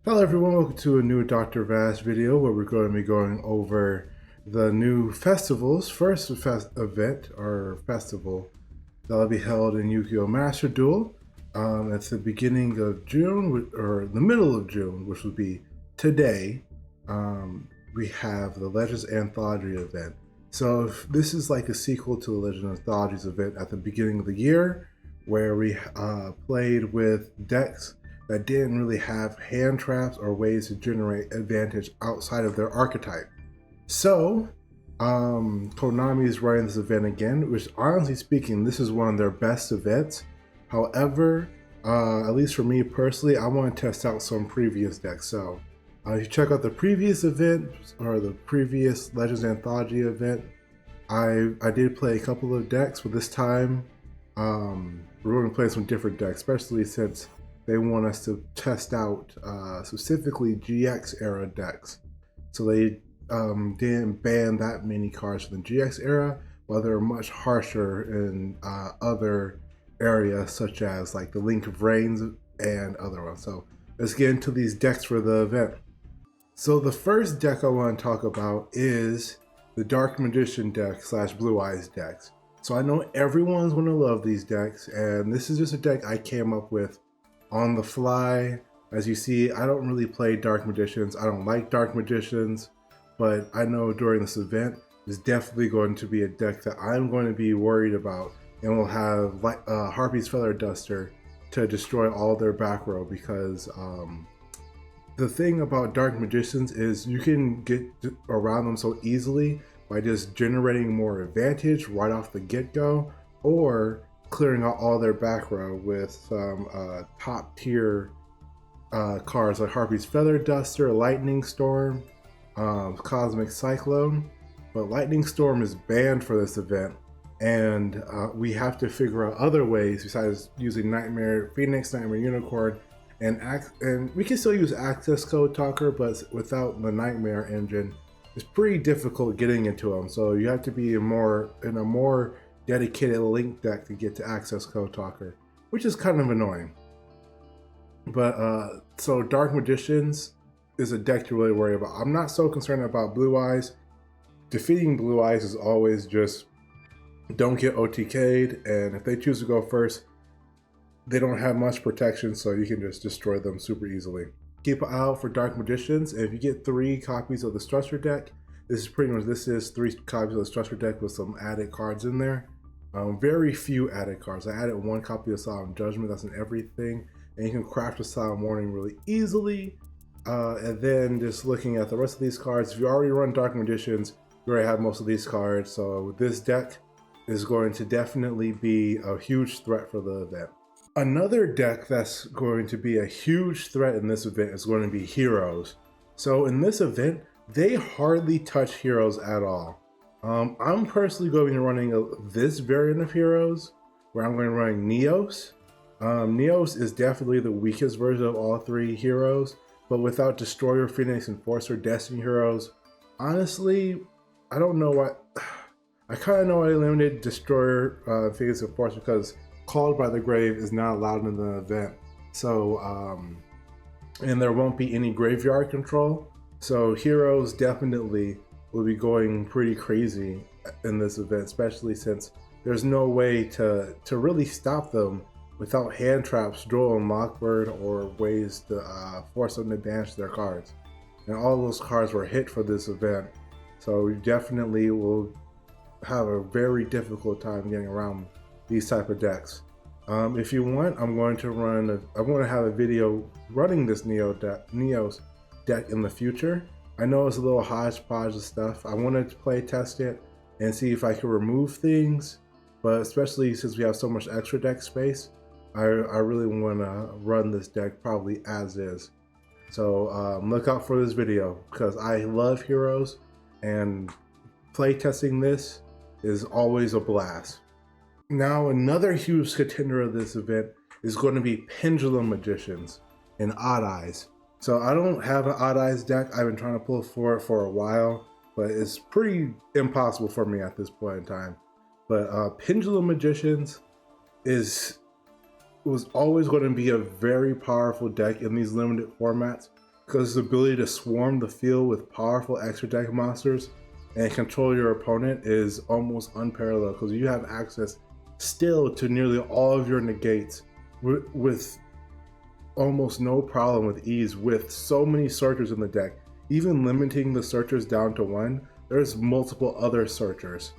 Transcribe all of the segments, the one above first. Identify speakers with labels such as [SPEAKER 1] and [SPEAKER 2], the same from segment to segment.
[SPEAKER 1] Hello everyone, welcome to a new Dr. Vast video where we're going to be going over the new festival's first event or festival that will be held in Yugioh Master Duel. It's the beginning of June, or the middle of June, which would be today. We have the Legends Anthology event. So if this is like a sequel to the Legends Anthology's event at the beginning of the year, where we played with decks that didn't really have hand traps or ways to generate advantage outside of their archetype. So, Konami is running this event again, which honestly speaking, this is one of their best events. However, at least for me personally, I want to test out some previous decks. So, if you check out the previous event or the previous Legends Anthology event, I did play a couple of decks, but this time we're going to play some different decks, especially since they want us to test out specifically GX era decks. So they didn't ban that many cards from the GX era, while they're much harsher in other areas such as like the Link of Reigns and other ones. So let's get into these decks for the event. So the first deck I want to talk about is the Dark Magician deck / Blue Eyes decks. So I know everyone's going to love these decks, and this is just a deck I came up with on the fly. As you see, I don't really play Dark Magicians. I don't like Dark Magicians, but I know during this event, it's definitely going to be a deck that I'm going to be worried about, and we'll have Harpy's Feather Duster to destroy all their back row, because the thing about Dark Magicians is you can get around them so easily by just generating more advantage right off the get-go, or clearing out all their back row with some top tier cards like Harpy's Feather Duster, Lightning Storm, Cosmic Cyclone. But Lightning Storm is banned for this event, and we have to figure out other ways besides using Nightmare Phoenix, Nightmare Unicorn, and we can still use Access Code Talker, but without the Nightmare engine, it's pretty difficult getting into them. So you have to be in a more dedicated Link deck to get to Access Code Talker, which is kind of annoying. But so Dark Magicians is a deck to really worry about. I'm not so concerned about Blue Eyes. Defeating Blue Eyes is always just don't get OTK'd, and if they choose to go first, they don't have much protection, so you can just destroy them super easily. Keep an eye out for Dark Magicians. If you get 3 copies of the Structure deck, this is 3 copies of the Structure deck with some added cards in there. Very few added cards. I added 1 copy of Solemn Judgment, that's in everything, and you can craft a Solemn Warning really easily. And then just looking at the rest of these cards, if you already run Dark Magicians, you already have most of these cards, so this deck is going to definitely be a huge threat for the event. Another deck that's going to be a huge threat in this event is going to be Heroes. So in this event, they hardly touch Heroes at all. I'm personally going to be running this variant of Heroes, where I'm going to run Neos. Neos is definitely the weakest version of all 3 Heroes, but without Destroyer, Phoenix, Enforcer, Destiny Heroes, honestly, I don't know what. I kind of know I limited Destroyer, Phoenix, Enforcer because Called by the Grave is not allowed in the event. So, and there won't be any graveyard control. So Heroes definitely will be going pretty crazy in this event, especially since there's no way to really stop them without hand traps, Duel and Lockbird, or ways to force them to banish their cards. And all those cards were hit for this event. So you definitely will have a very difficult time getting around these type of decks. If you want, I'm going to have a video running this Neos deck in the future. I know it's a little hodgepodge of stuff. I wanted to play test it and see if I could remove things, but especially since we have so much extra deck space, I really want to run this deck probably as is. So look out for this video, because I love Heroes, and play testing this is always a blast. Now, another huge contender of this event is going to be Pendulum Magicians and Odd Eyes. So I don't have an Odd Eyes deck. I've been trying to pull for it for a while, but it's pretty impossible for me at this point in time. But Pendulum Magicians was always going to be a very powerful deck in these limited formats, because the ability to swarm the field with powerful extra deck monsters and control your opponent is almost unparalleled, because you have access still to nearly all of your negates with almost no problem, with ease, with so many searchers in the deck. Even limiting the searchers down to one, there's multiple other searchers.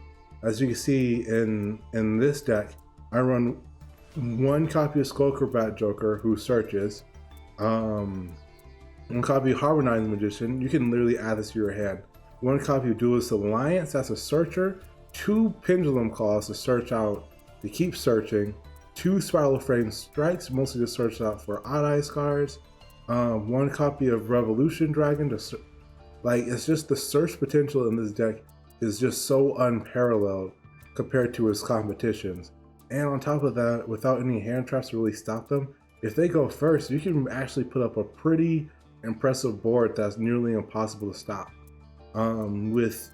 [SPEAKER 1] As you can see in this deck, I run one copy of Skullcrobat Joker, who searches, one copy of Harmonized Magician. You can literally add this to your hand. One copy of Duelist Alliance, that's a searcher. 2 Pendulum Claws to search out, to keep searching. 2 Spiral Frame Strikes, mostly to search out for Odd Eyes cards. 1 copy of Revolution Dragon to it's just the search potential in this deck is just so unparalleled compared to its competitions. And on top of that, without any hand traps to really stop them, if they go first, you can actually put up a pretty impressive board that's nearly impossible to stop. With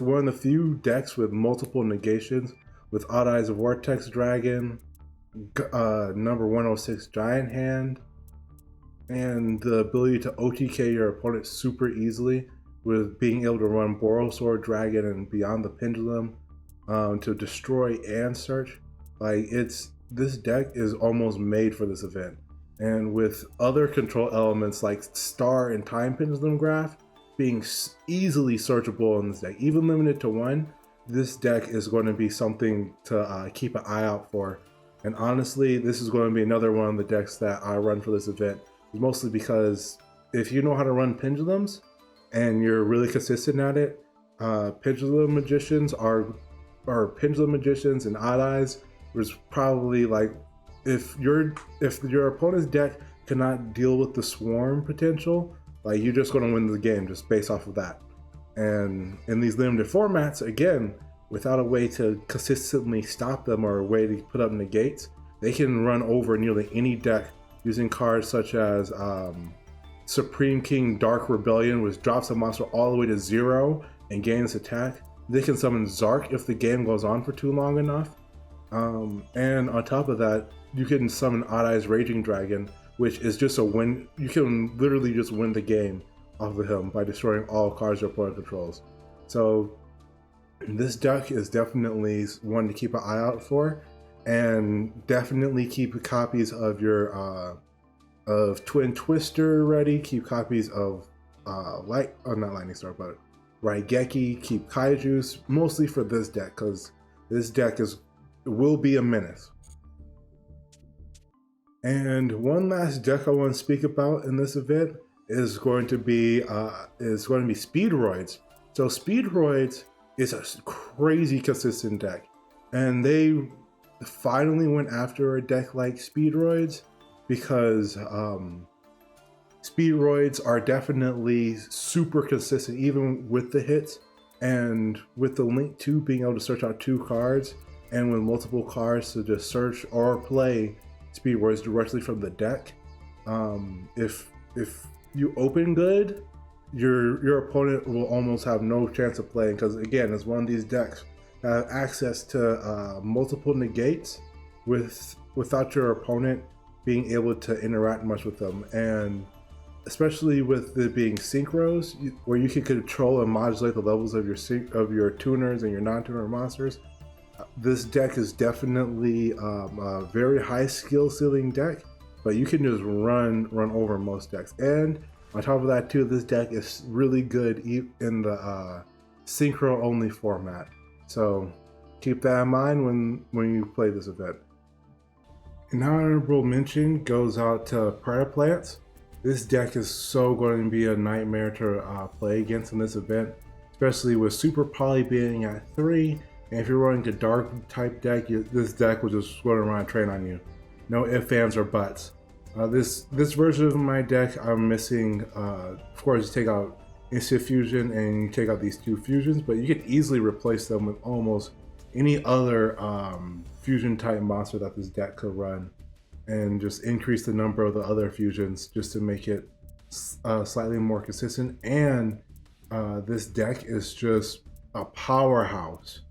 [SPEAKER 1] one of the few decks with multiple negations, with Odd Eyes Vortex Dragon, number 106 Giant Hand, and the ability to OTK your opponent super easily with being able to run Borrowsword Dragon and Beyond the Pendulum to destroy and search. This deck is almost made for this event. And with other control elements like Star and Time Pendulum Graph being easily searchable in this deck, even limited to 1, this deck is going to be something to keep an eye out for. And honestly, this is going to be another one of the decks that I run for this event, mostly because if you know how to run pendulums and you're really consistent at it, Pendulum Magicians Pendulum Magicians and Odd Eyes was probably if your opponent's deck cannot deal with the swarm potential, you're just going to win the game just based off of that. And in these limited formats, again, without a way to consistently stop them or a way to put up negates, they can run over nearly any deck using cards such as Supreme King Dark Rebellion, which drops a monster all the way to 0 and gains attack. They can summon Zark if the game goes on for too long enough. And on top of that, you can summon Odd Eyes Raging Dragon, which is just a win. You can literally just win the game off of him by destroying all cards your opponent controls. So this deck is definitely one to keep an eye out for, and definitely keep copies of your of Twin Twister ready. Keep copies of not Lightning Star, but Raigeki. Keep Kaijus, mostly for this deck, because this deck will be a menace. And one last deck I want to speak about in this event is going to be Speedroids. So Speedroids is a crazy consistent deck, and they finally went after a deck like Speedroids because Speedroids are definitely super consistent even with the hits, and with the Link 2 being able to search out 2 cards, and with multiple cards to just search or play Speedroids directly from the deck. If you open good, your opponent will almost have no chance of playing, because again, it's one of these decks that have access to multiple negates without your opponent being able to interact much with them. And especially with it being synchros, where you can control and modulate the levels of your tuners and your non-tuner monsters, this deck is definitely a very high skill ceiling deck, but you can just run over most decks. And on top of that too, this deck is really good in the synchro only format. So keep that in mind when you play this event. An honorable mention goes out to Predaplants. This deck is so going to be a nightmare to play against in this event, especially with Super Poly being at 3. And if you're running a dark type deck, this deck will just going to run a train on you. No ifs, ands, or buts. This version of my deck, I'm missing, of course, you take out Instant Fusion and you take out these 2 fusions, but you can easily replace them with almost any other fusion type monster that this deck could run, and just increase the number of the other fusions just to make it slightly more consistent. And this deck is just a powerhouse.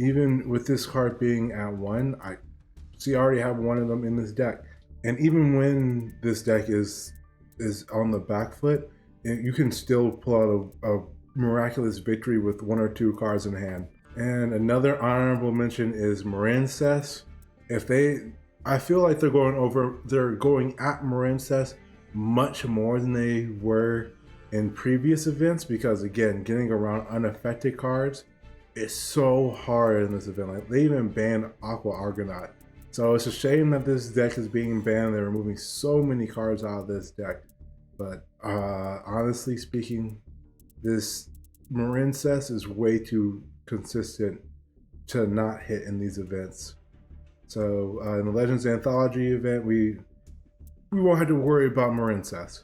[SPEAKER 1] Even with this card being at 1, I already have one of them in this deck. And even when this deck is is on the back foot, and you can still pull out a miraculous victory with 1 or 2 cards in hand. And another honorable mention is Marincess. I feel like they're going at Marincess much more than they were in previous events, because again, getting around unaffected cards is so hard in this event. Like, they even banned Aqua Argonaut. So it's a shame that this deck is being banned. They're removing so many cards out of this deck. But honestly speaking, this Marincess is way too consistent to not hit in these events. So in the Legends Anthology event, we won't have to worry about Marincess.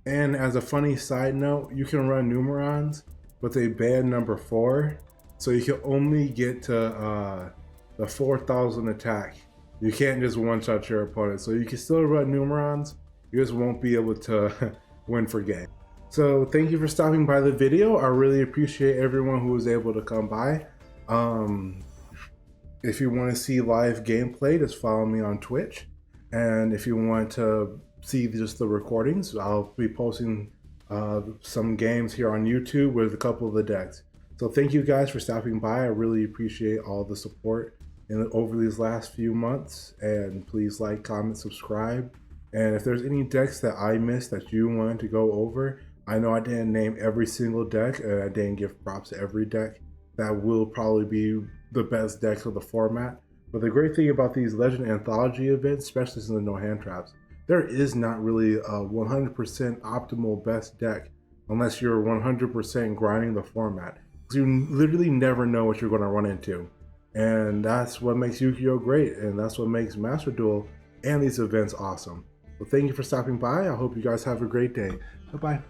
[SPEAKER 1] And as a funny side note, you can run Numerons, but they ban number 4, so you can only get to the 4,000 attack. You can't just one-shot your opponent, so you can still run Numerons, you just won't be able to win for game. So thank you for stopping by the video. I really appreciate everyone who was able to come by. If you want to see live gameplay, just follow me on Twitch. And if you want to see just the recordings, I'll be posting some games here on YouTube with a couple of the decks. So thank you guys for stopping by. I really appreciate all the support over these last few months. And please like, comment, subscribe. And if there's any decks that I missed that you wanted to go over, I know I didn't name every single deck, and I didn't give props to every deck. That will probably be the best decks of the format. But the great thing about these Legend Anthology events, especially since there's no hand traps, there is not really a 100% optimal best deck unless you're 100% grinding the format. Because you literally never know what you're going to run into. And that's what makes Yugioh great, and that's what makes Master Duel and these events awesome. Well, thank you for stopping by. I hope you guys have a great day. Bye-bye.